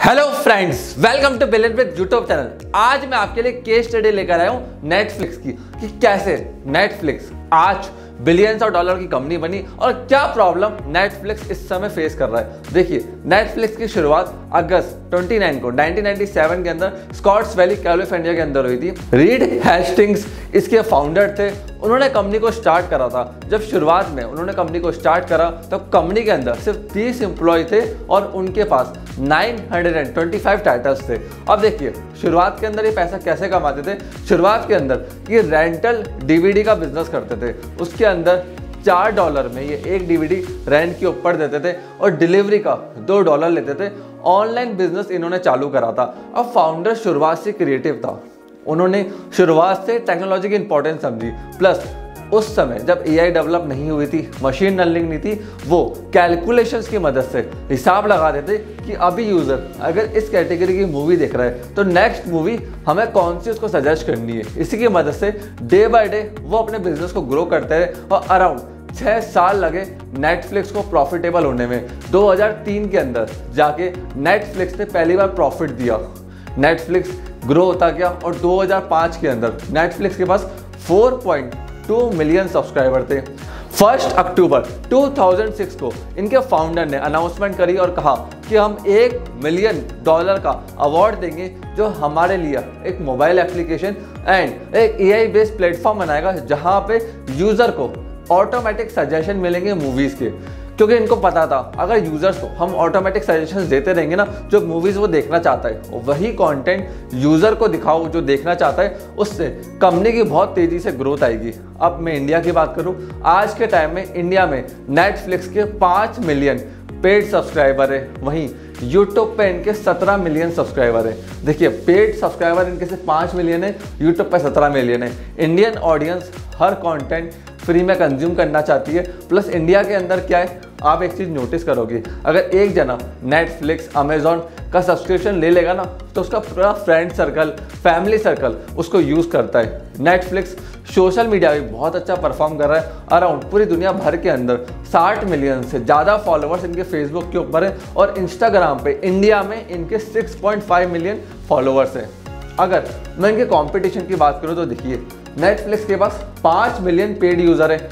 Hello friends, welcome two billion with YouTube channel. आज मैं आपके लिए केस स्टडी लेकर आया हूं नेटफ्लिक्स की कि कैसे नेटफ्लिक्स आज बिलियंस ऑफ डॉलर की कंपनी बनी और क्या प्रॉब्लम नेटफ्लिक्स इस समय फेस कर रहा है। देखिए, नेटफ्लिक्स की शुरुआत अगस्त 29 को 1997 के अंदर स्कॉट्स वैली कैलिफोर्निया के अंदर हुई थी। रीड हेस्टिंग्स इसके फाउंडर थे। उन्होंने कंपनी को स्टार्ट करा था। जब शुरुआत में उन्होंने कंपनी को स्टार्ट करा तो कंपनी के अंदर सिर्फ 30 एम्प्लॉय थे और उनके पास 925 टाइटल्स थे। अब देखिए, शुरुआत के अंदर ये पैसा कैसे कमाते थे। शुरुआत के अंदर ये रेंटल डीवीडी का बिजनेस करते थे। उसके अंदर $4 में ये एक डीवीडी रेंट के ऊपर देते थे और डिलीवरी का $2 लेते थे। ऑनलाइन बिजनेस इन्होंने चालू करा था। अब फाउंडर शुरुआत से क्रिएटिव था। उन्होंने शुरुआत से टेक्नोलॉजी की इंपॉर्टेंस समझी। प्लस उस समय जब एआई डेवलप नहीं हुई थी, मशीन लर्निंग नहीं थी, वो कैलकुलेशंस की मदद से हिसाब लगा देते कि अभी यूज़र अगर इस कैटेगरी की मूवी देख रहा है तो नेक्स्ट मूवी हमें कौन सी उसको सजेस्ट करनी है। इसी की मदद से डे बाय डे वो अपने बिजनेस को ग्रो करते रहे और अराउंड 6 साल लगे नेटफ्लिक्स को प्रॉफिटेबल होने में। 2003 के अंदर जाके नेटफ्लिक्स ने पहली बार प्रॉफिट दिया। नेटफ्लिक्स ग्रो होता गया और 2005 के अंदर नेटफ्लिक्स के पास 4.2 मिलियन सब्सक्राइबर थे। 1 अक्टूबर 2006 को इनके फाउंडर ने अनाउंसमेंट करी और कहा कि हम $1 मिलियन का अवार्ड देंगे जो हमारे लिए एक मोबाइल एप्लीकेशन एंड एक एआई बेस्ड प्लेटफॉर्म बनाएगा जहां पे यूजर को ऑटोमेटिक सजेशन मिलेंगे मूवीज के। क्योंकि इनको पता था अगर यूजर्स को हम ऑटोमेटिक सजेशंस देते रहेंगे ना, जो मूवीज वो देखना चाहता है वही कंटेंट यूजर को दिखाओ जो देखना चाहता है, उससे कंपनी की बहुत तेजी से ग्रोथ आएगी। अब मैं इंडिया की बात करूं, आज के टाइम में इंडिया में नेटफ्लिक्स के 5 मिलियन पेड सब्सक्राइबर है। वहीं यूट्यूब पे इनके 17 मिलियन सब्सक्राइबर है। देखिए, पेड सब्सक्राइबर इनके सिर्फ 5 मिलियन है, यूट्यूब पे 17 मिलियन है। इंडियन ऑडियंस हर कंटेंट फ्री में कंज्यूम करना चाहती है। प्लस इंडिया के अंदर क्या है, आप एक चीज़ नोटिस करोगे, अगर एक जना नेटफ्लिक्स अमेजॉन का सब्सक्रिप्शन ले लेगा ना तो उसका पूरा फ्रेंड सर्कल, फैमिली सर्कल उसको यूज़ करता है। नेटफ्लिक्स सोशल मीडिया भी बहुत अच्छा परफॉर्म कर रहा है। अराउंड पूरी दुनिया भर के अंदर 60 मिलियन से ज़्यादा फॉलोअर्स इनके फेसबुक के ऊपर है और इंस्टाग्राम पे इंडिया में इनके 6.5 मिलियन फॉलोअर्स हैं। अगर मैं इनके कॉम्पिटिशन की बात करूँ तो देखिए, नेटफ्लिक्स के पास 5 मिलियन पेड यूज़र है।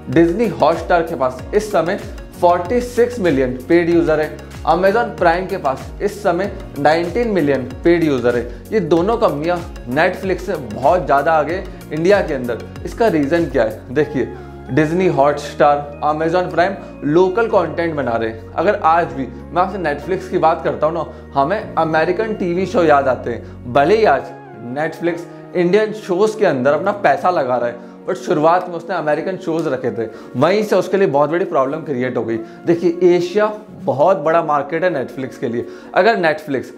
डिज्नी हॉटस्टार के पास इस समय 46 मिलियन पेड यूज़र है। अमेजॉन प्राइम के पास इस समय 19 मिलियन पेड यूज़र है। ये दोनों कंपनियां नेटफ्लिक्स से बहुत ज़्यादा आगे इंडिया के अंदर। इसका रीज़न क्या है? देखिए, Disney Hotstar, Amazon prime local content बना रहे हैं। अगर आज भी मैं आपसे नेटफ्लिक्स की बात करता हूँ ना, हमें अमेरिकन टीवी शो याद आते हैं। भले ही आज नेटफ्लिक्स इंडियन शोज़ के अंदर अपना पैसा लगा रहा है, बट शुरुआत में उसने अमेरिकन शोज़ रखे थे, वहीं से उसके लिए बहुत बड़ी प्रॉब्लम क्रिएट हो गई। देखिए, एशिया बहुत बड़ा मार्केट है नेटफ्लिक्स के लिए। अगर नेटफ्लिक्स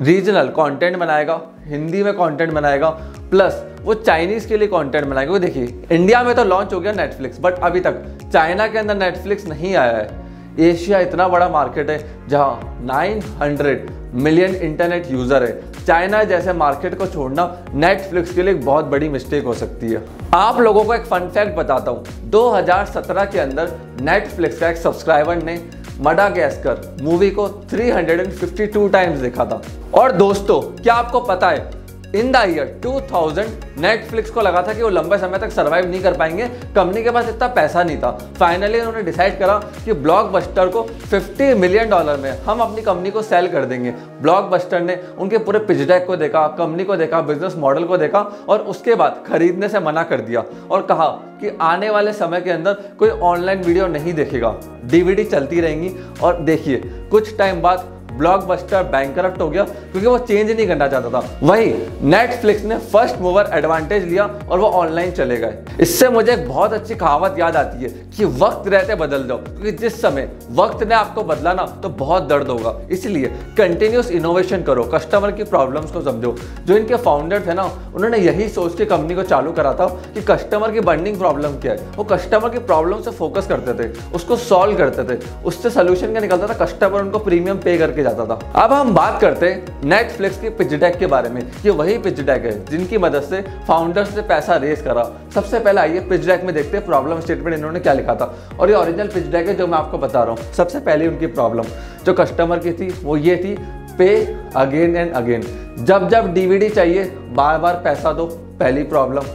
रीजनल कंटेंट बनाएगा, हिंदी में कंटेंट बनाएगा, प्लस वो चाइनीज़ के लिए कंटेंट बनाएगा। वो देखिए, इंडिया में तो लॉन्च हो गया नेटफ्लिक्स, बट अभी तक चाइना के अंदर नेटफ्लिक्स नहीं आया है। एशिया इतना बड़ा मार्केट है जहाँ 900 मिलियन इंटरनेट यूज़र है। चाइना जैसे मार्केट को छोड़ना नेटफ्लिक्स के लिए एक बहुत बड़ी मिस्टेक हो सकती है। आप लोगों को एक फन फैक्ट बताता हूँ। 2017 के अंदर नेटफ्लिक्स का एक सब्सक्राइबर ने मडागास्कर मूवी को 352 टाइम्स देखा था। और दोस्तों, क्या आपको पता है, इन द ईयर 2000 नेटफ्लिक्स को लगा था कि वो लंबे समय तक सर्वाइव नहीं कर पाएंगे, कंपनी के पास इतना पैसा नहीं था। फाइनली उन्होंने डिसाइड करा कि ब्लॉकबस्टर को $50 मिलियन में हम अपनी कंपनी को सेल कर देंगे। ब्लॉकबस्टर ने उनके पूरे पिच डेक को देखा, कंपनी को देखा, बिजनेस मॉडल को देखा और उसके बाद खरीदने से मना कर दिया और कहा कि आने वाले समय के अंदर कोई ऑनलाइन वीडियो नहीं देखेगा, डीवीडी चलती रहेंगी। और देखिए, कुछ टाइम बाद ब्लॉकबस्टर बैंकरप्ट हो गया क्योंकि वो चेंज नहीं करना चाहता था। वहीं नेटफ्लिक्स ने फर्स्ट मूवर एडवांटेज लिया और वो ऑनलाइन चले गए। इससे मुझे एक बहुत अच्छी कहावत याद आती है कि वक्त रहते बदल जाओ, क्योंकि जिस समय वक्त ने आपको बदला ना तो बहुत दर्द होगा। इसलिए कंटिन्यूस इनोवेशन करो, कस्टमर की प्रॉब्लम्स को समझो। जो इनके फाउंडर थे ना, उन्होंने यही सोच के कंपनी को चालू करा था कि कस्टमर की बर्निंग प्रॉब्लम क्या है। वो कस्टमर की प्रॉब्लम से फोकस करते थे, उसको सॉल्व करते थे, उससे सोल्यूशन क्या निकलता था, कस्टमर उनको प्रीमियम पे करके जाता था। अब हम बात करते हैं नेटफ्लिक्स के पिच डेक के बारे में। ये वही पिच डेक है जिनकी मदद से फाउंडर्स ने पैसा रेज करा। सबसे पहले आइए पिच डेक में देखते हैं प्रॉब्लम स्टेटमेंट इन्होंने क्या लिखा था। और ये ओरिजिनल पिच डेक है जो मैं आपको बता रहा हूँ। सबसे पहले उनकी प्रॉब्लम जो कस्टमर की थी वो ये थी, पे अगेन एंड अगेन। जब जब डीवीडी चाहिए बार बार पैसा दो, पहली प्रॉब्लम।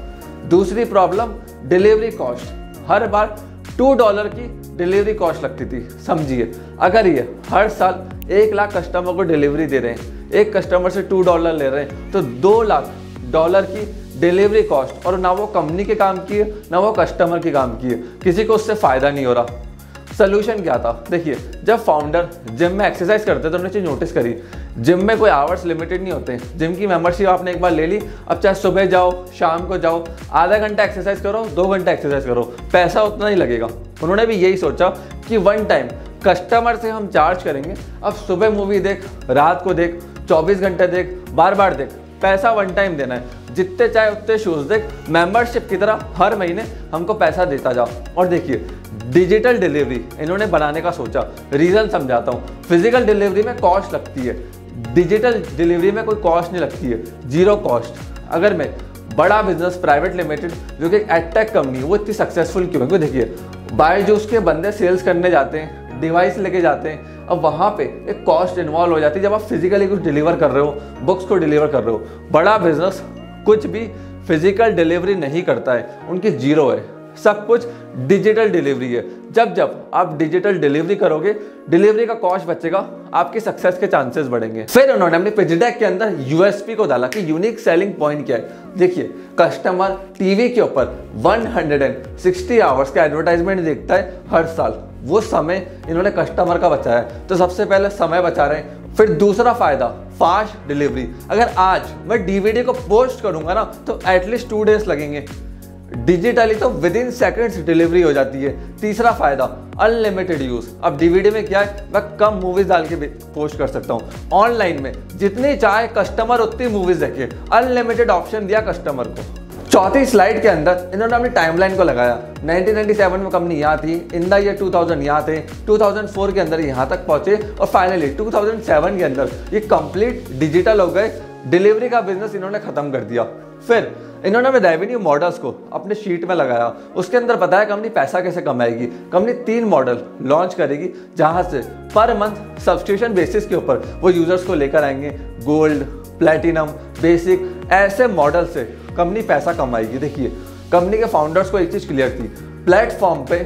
दूसरी प्रॉब्लम डिलीवरी कॉस्ट, हर बार $2 की डिलीवरी कॉस्ट लगती थी। समझिए, अगर ये हर साल 1 लाख कस्टमर को डिलीवरी दे रहे हैं, एक कस्टमर से $2 ले रहे हैं, तो $2 लाख की डिलीवरी कॉस्ट, और ना वो कंपनी के काम की है ना वो कस्टमर के काम की है, किसी को उससे फायदा नहीं हो रहा। सोल्यूशन क्या था? देखिए, जब फाउंडर जिम में एक्सरसाइज करते तो उन्होंने चीज़ नोटिस करी, जिम में कोई आवर्स लिमिटेड नहीं होते। जिम की मेंबरशिप आपने एक बार ले ली, अब चाहे सुबह जाओ शाम को जाओ, आधा घंटा एक्सरसाइज करो 2 घंटा एक्सरसाइज करो, पैसा उतना ही लगेगा। उन्होंने भी यही सोचा कि वन टाइम कस्टमर से हम चार्ज करेंगे। अब सुबह मूवी देख, रात को देख, 24 घंटे देख, बार बार देख, पैसा वन टाइम देना है। जितने चाहे उतने शूज़ देख, मेंबरशिप की तरह हर महीने हमको पैसा देता जाओ। और देखिए, डिजिटल डिलीवरी इन्होंने बनाने का सोचा। रीज़न समझाता हूँ। फिजिकल डिलीवरी में कॉस्ट लगती है, डिजिटल डिलीवरी में कोई कॉस्ट नहीं लगती है, 0 कॉस्ट। अगर मैं बड़ा बिजनेस प्राइवेट लिमिटेड जो कि एक एडटेक कंपनी है, वो इतनी सक्सेसफुल क्यों है? क्योंकि देखिए, बायजूस के बंदे सेल्स करने जाते हैं, डिवाइस लेके जाते हैं, अब वहाँ पे एक कॉस्ट इन्वॉल्व हो जाती है जब आप फिजिकली कुछ डिलीवर कर रहे हो, बुक्स को डिलीवर कर रहे हो। बड़ा बिजनेस कुछ भी फिजिकल डिलीवरी नहीं करता है, उनकी 0 है, सब कुछ डिजिटल डिलीवरी है। जब जब आप डिजिटल डिलीवरी करोगे, डिलीवरी का कॉस्ट बचेगा, आपकी सक्सेस के चांसेस बढ़ेंगे। फिर उन्होंने अपने पिच डेक के अंदर यूएसपी को डाला कि यूनिक सेलिंग पॉइंट क्या है। देखिए, कस्टमर टीवी के ऊपर 160 आवर्स का एडवर्टाइजमेंट देखता है हर साल, वो समय इन्होंने कस्टमर का बचाया है। तो सबसे पहले समय बचा रहे हैं। फिर दूसरा फायदा, फास्ट डिलीवरी। अगर आज मैं डीवीडी को पोस्ट करूंगा ना, तो एटलीस्ट 2 डेज लगेंगे, डिजिटली तो विद इन सेकेंड्स डिलीवरी हो जाती है। तीसरा फायदा, अनलिमिटेड यूज। अब डीवीडी में क्या है, मैं कम मूवीज डाल के पोस्ट कर सकता हूँ। ऑनलाइन में जितनी चाहे कस्टमर उतनी मूवीज देखे, अनलिमिटेड ऑप्शन दिया कस्टमर को। चौथी स्लाइड के अंदर इन्होंने अपनी टाइमलाइन को लगाया। 1997 में कंपनी यहाँ थी, इन द ईयर 2000 यहाँ थे, 2004 के अंदर यहाँ तक पहुंचे, और फाइनली 2007 के अंदर ये कंप्लीट डिजिटल हो गए। डिलीवरी का बिजनेस इन्होंने खत्म कर दिया। फिर इन्होंने अपने रेवेन्यू मॉडल्स को अपने शीट में लगाया। उसके अंदर बताया कंपनी पैसा कैसे कमाएगी। कंपनी 3 मॉडल लॉन्च करेगी, जहां से पर मंथ सब्सक्रिप्शन बेसिस के ऊपर वो यूजर्स को लेकर आएंगे। गोल्ड, प्लेटिनम, बेसिक, ऐसे मॉडल से कंपनी पैसा कमाएगी। देखिए, कंपनी के फाउंडर्स को एक चीज़ क्लियर थी, प्लेटफॉर्म पे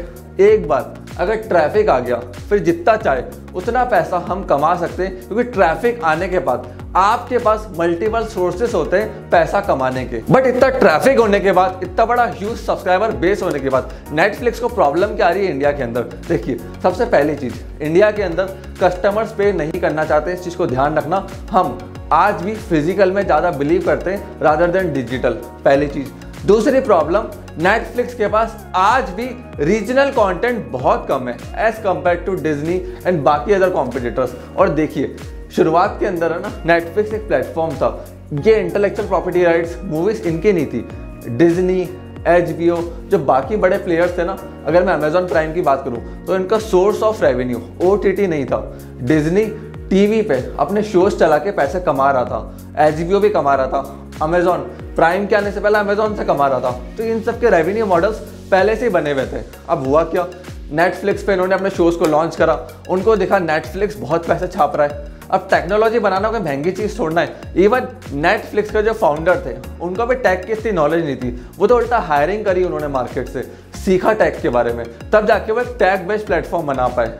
एक बार अगर ट्रैफिक आ गया, फिर जितना चाहे उतना पैसा हम कमा सकते हैं, क्योंकि ट्रैफिक आने के बाद आपके पास मल्टीपल सोर्सेस होते हैं पैसा कमाने के। बट इतना ट्रैफिक होने के बाद, इतना बड़ा ह्यूज सब्सक्राइबर बेस होने के बाद, नेटफ्लिक्स को प्रॉब्लम क्या आ रही है इंडिया के अंदर? देखिए, सबसे पहली चीज, इंडिया के अंदर कस्टमर्स पे नहीं करना चाहते, इस चीज को ध्यान रखना। हम आज भी फिजिकल में ज्यादा बिलीव करते हैं रादर देन डिजिटल, पहली चीज। दूसरी प्रॉब्लम, नेटफ्लिक्स के पास आज भी रीजनल कंटेंट बहुत कम है as compare to Disney and बाकी अदर कॉम्पिटिटर्स। और देखिए, शुरुआत के अंदर है ना, नेटफ्लिक्स एक प्लेटफॉर्म था, ये इंटेलेक्चुअल प्रॉपर्टी राइट्स मूवीज इनकी नहीं थी। डिज्नी, HBO, जो बाकी बड़े प्लेयर्स थे ना, अगर मैं अमेजॉन प्राइम की बात करूं तो इनका सोर्स ऑफ रेवेन्यू OTT नहीं था। डिज्नी टीवी पे अपने शोज चला के पैसे कमा रहा था, HBO भी कमा रहा था, अमेजॉन प्राइम के आने से पहले अमेजॉन से कमा रहा था। तो इन सब के रेवेन्यू मॉडल्स पहले से ही बने हुए थे। अब हुआ क्या, नेटफ्लिक्स पे इन्होंने अपने शोज को लॉन्च करा, उनको देखा नेटफ्लिक्स बहुत पैसे छाप रहा है। अब टेक्नोलॉजी बनाना कोई महंगी चीज़ छोड़ना है। इवन नेटफ्लिक्स के जो फाउंडर थे, उनको भी टेक की इतनी नॉलेज नहीं थी, वो तो उल्टा हायरिंग करी उन्होंने मार्केट से, सीखा टेक के बारे में, तब जाके वो एक टेक बेस्ड प्लेटफॉर्म बना पाए।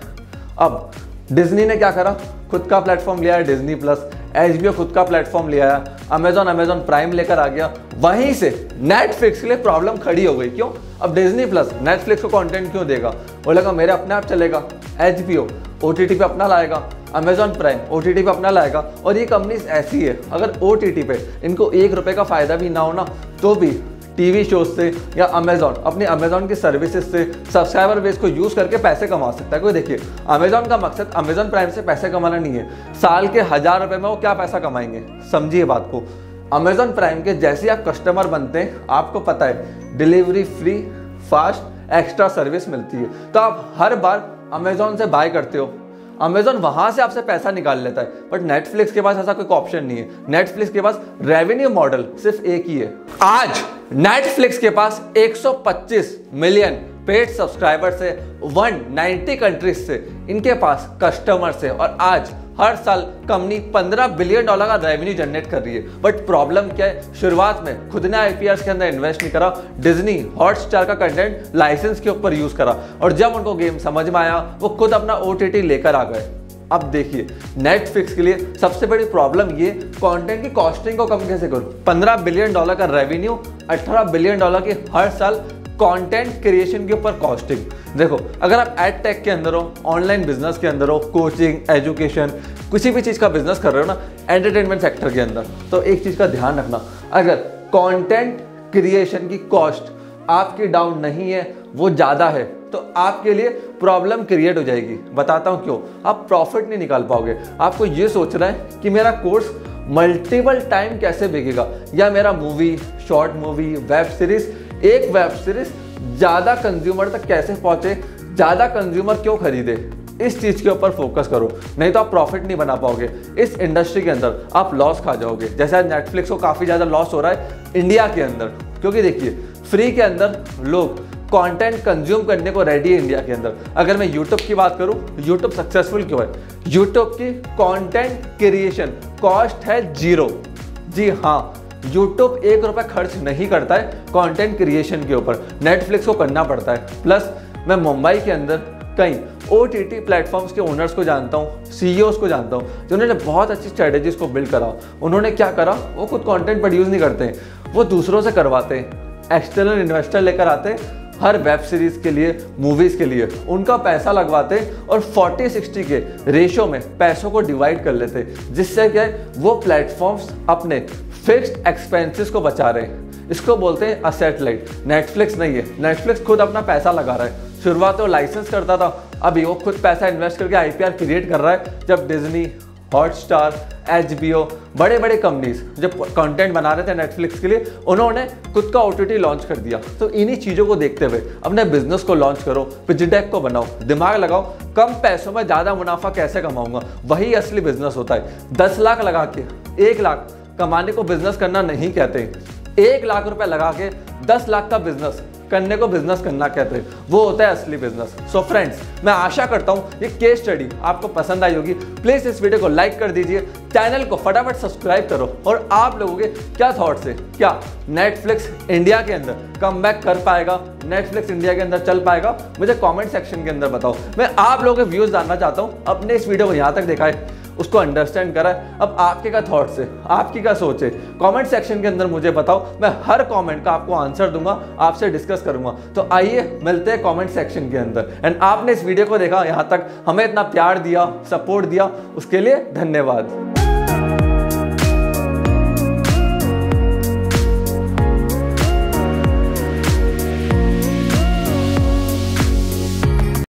अब डिज्नी ने क्या करा, खुद का प्लेटफॉर्म लिया है डिज्नी प्लस, HBO खुद का प्लेटफॉर्म लिया है, अमेजॉन प्राइम लेकर आ गया। वहीं से नेटफ्लिक्स के लिए प्रॉब्लम खड़ी हो गई। क्यों? अब डिज्नी प्लस नेटफ्लिक्स को कंटेंट क्यों देगा? वो लगा मेरे अपने आप चलेगा, HBO OTT पे अपना लाएगा, अमेजॉन प्राइम OTT पे अपना लाएगा। और ये कंपनीज ऐसी है, अगर OTT पे इनको ₹1 का फायदा भी ना होना, तो भी टीवी शोज से या अमेजॉन अपनी अमेजॉन की सर्विसेज से सब्सक्राइबर बेस को यूज करके पैसे कमा सकता है। कोई देखिए, अमेजॉन का मकसद अमेजॉन प्राइम से पैसे कमाना नहीं है, साल के ₹1000 में वो क्या पैसा कमाएंगे, समझिए बात को। अमेजॉन प्राइम के जैसे आप कस्टमर बनते हैं, आपको पता है delivery free, fast, extra service मिलती है, तो आप हर बार अमेजॉन से बाय करते हो, अमेजॉन वहां से आपसे पैसा निकाल लेता है। बट नेटफ्लिक्स के पास ऐसा कोई ऑप्शन नहीं है। नेटफ्लिक्स के पास रेवेन्यू मॉडल सिर्फ एक ही है। आज नेटफ्लिक्स के पास 125 मिलियन पेड सब्सक्राइबर से 190 कंट्रीज से इनके पास कस्टमर्स है, और आज हर साल कंपनी $15 बिलियन का रेवेन्यू जनरेट कर रही है। बट प्रॉब्लम क्या है, शुरुआत में खुद ने आईपीआर के अंदर इन्वेस्ट नहीं करा, डिज्नी हॉटस्टार का कंटेंट लाइसेंस के ऊपर यूज करा, और जब उनको गेम समझ में आया वो खुद अपना ओटीटी लेकर आ गए। अब देखिए नेटफ्लिक्स के लिए सबसे बड़ी प्रॉब्लम ये, कंटेंट की कॉस्टिंग को कम कैसे करूं। $15 बिलियन का रेवेन्यू, $18 बिलियन की हर साल कंटेंट क्रिएशन के ऊपर कॉस्टिंग। देखो अगर आप एड टेक के अंदर हो, ऑनलाइन बिजनेस के अंदर हो, कोचिंग, एजुकेशन, किसी भी चीज़ का बिजनेस कर रहे हो ना, एंटरटेनमेंट सेक्टर के अंदर, तो एक चीज़ का ध्यान रखना, अगर कंटेंट क्रिएशन की कॉस्ट आपकी डाउन नहीं है, वो ज़्यादा है, तो आपके लिए प्रॉब्लम क्रिएट हो जाएगी। बताता हूँ क्यों। आप प्रॉफिट नहीं निकाल पाओगे। आपको ये सोचना है कि मेरा कोर्स मल्टीपल टाइम कैसे बिकेगा, या मेरा movie, short movie, web series, एक वेब सीरीज ज़्यादा कंज्यूमर तक कैसे पहुँचे, ज़्यादा कंज्यूमर क्यों खरीदे, इस चीज़ के ऊपर फोकस करो, नहीं तो आप प्रॉफिट नहीं बना पाओगे। इस इंडस्ट्री के अंदर आप लॉस खा जाओगे। जैसे आज नेटफ्लिक्स को काफ़ी ज़्यादा लॉस हो रहा है इंडिया के अंदर, क्योंकि देखिए फ्री के अंदर लोग कंटेंट कंज्यूम करने को रेडी है इंडिया के अंदर। अगर मैं यूट्यूब की बात करूं, यूट्यूब सक्सेसफुल क्यों है? यूट्यूब की कंटेंट क्रिएशन कॉस्ट है 0। जी हाँ, यूट्यूब ₹1 खर्च नहीं करता है कंटेंट क्रिएशन के ऊपर, नेटफ्लिक्स को करना पड़ता है। प्लस मैं मुंबई के अंदर कई OTT प्लेटफॉर्म्स के ओनर्स को जानता हूँ, CEOs को जानता हूँ, जिन्होंने बहुत अच्छी स्ट्रेटेजीज को बिल्ड करा। उन्होंने क्या करा, वो खुद कंटेंट प्रोड्यूस नहीं करते हैं, वो दूसरों से करवाते हैं, एक्सटर्नल इन्वेस्टर लेकर आते हैं हर वेब सीरीज के लिए, मूवीज के लिए, उनका पैसा लगवाते और 40-60 के रेशो में पैसों को डिवाइड कर लेते, जिससे क्या है वो प्लेटफॉर्म्स अपने फिक्स्ड एक्सपेंसेस को बचा रहे हैं। इसको बोलते हैं असेट लाइट। नेटफ्लिक्स नहीं है, नेटफ्लिक्स खुद अपना पैसा लगा रहा है। शुरुआत में लाइसेंस करता था, अभी वो खुद पैसा इन्वेस्ट करके आईपीआर क्रिएट कर रहा है। जब डिज्नी, हॉटस्टार, HBO, बड़े बड़े कंपनीज जब कंटेंट बना रहे थे नेटफ्लिक्स के लिए, उन्होंने खुद का OTT लॉन्च कर दिया। तो इन्हीं चीज़ों को देखते हुए अपने बिजनेस को लॉन्च करो, पिच डेक को बनाओ, दिमाग लगाओ, कम पैसों में ज़्यादा मुनाफा कैसे कमाऊंगा, वही असली बिजनेस होता है। 10 लाख लगा के 1 लाख कमाने को बिजनेस करना नहीं कहते, 1 लाख रुपए लगा के 10 लाख का बिजनेस करने को बिजनेस करना कहते हैं, वो होता है असली बिजनेस। सो फ्रेंड्स, मैं आशा करता हूँ ये केस स्टडी आपको पसंद आई होगी। प्लीज इस वीडियो को लाइक कर दीजिए, चैनल को फटाफट सब्सक्राइब करो, और आप लोगों के क्या थॉट्स है, क्या नेटफ्लिक्स इंडिया के अंदर कमबैक कर पाएगा, नेटफ्लिक्स इंडिया के अंदर चल पाएगा, मुझे कमेंट सेक्शन के अंदर बताओ। मैं आप लोगों के व्यूज जानना चाहता हूँ। अपने इस वीडियो को यहाँ तक देखा है, उसको अंडरस्टैंड करा है, अब आपके क्या थॉट्स है, आपकी क्या सोच है, कमेंट सेक्शन के अंदर मुझे बताओ। मैं हर कमेंट का आपको आंसर दूंगा, आपसे डिस्कस करूंगा। तो आइए मिलते हैं कमेंट सेक्शन के अंदर। एंड आपने इस वीडियो को देखा यहाँ तक, हमें इतना प्यार दिया, सपोर्ट दिया, उसके लिए धन्यवाद।